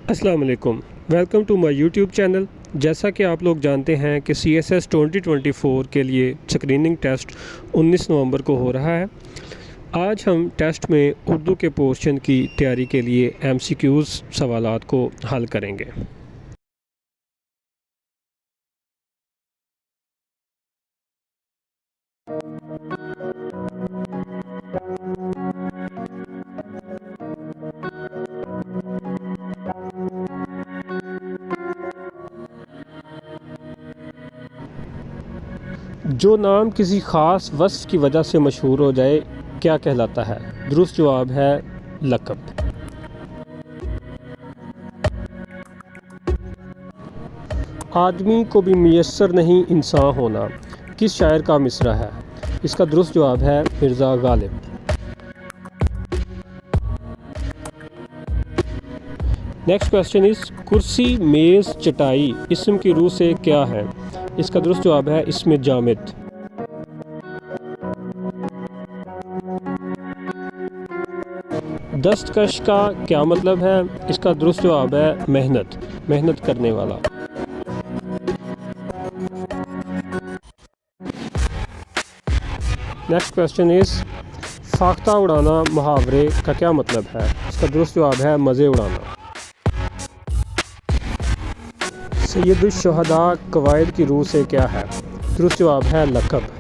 अस्सलाम वालेकुम। Welcome to my YouTube channel. जैसा कि आप लोग जानते हैं कि CSS 2024 के लिए स्क्रीनिंग टेस्ट 19 नवंबर को हो रहा है। आज हम टेस्ट में उर्दू के पोर्शन की तैयारी के लिए MCQs सवालात को हल करेंगे। जो नाम किसी ख़ास वस्फ़ की वजह से मशहूर हो जाए क्या कहलाता है? दुरुस्त जवाब है लक़ब। आदमी को भी मुयस्सर नहीं इंसान होना किस शायर का मिसरा है? इसका दुरुस्त जवाब है मिर्ज़ा गालिब। नेक्स्ट क्वेश्चन इस कुर्सी मेज़ चटाई इसम की रूह से क्या है? इसका दुरुस्त जवाब है इसमें जामिद। दस्तकश का क्या मतलब है? इसका दुरुस्त जवाब है मेहनत करने वाला। नेक्स्ट क्वेश्चन इस फाख्ता उड़ाना मुहावरे का क्या मतलब है? इसका दुरुस्त जवाब है मज़े उड़ाना। सैयदुल शुहदा कवायद की रूह से क्या है? दुरुस्त जवाब है लक़ब।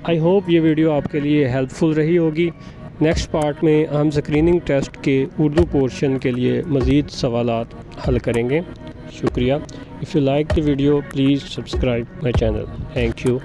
आई होप ये वीडियो आपके लिए हेल्पफुल रही होगी। नेक्स्ट पार्ट में हम स्क्रीनिंग टेस्ट के उर्दू पोर्शन के लिए मज़ीद सवालात हल करेंगे। शुक्रिया। If you like the video please subscribe my channel. Thank you.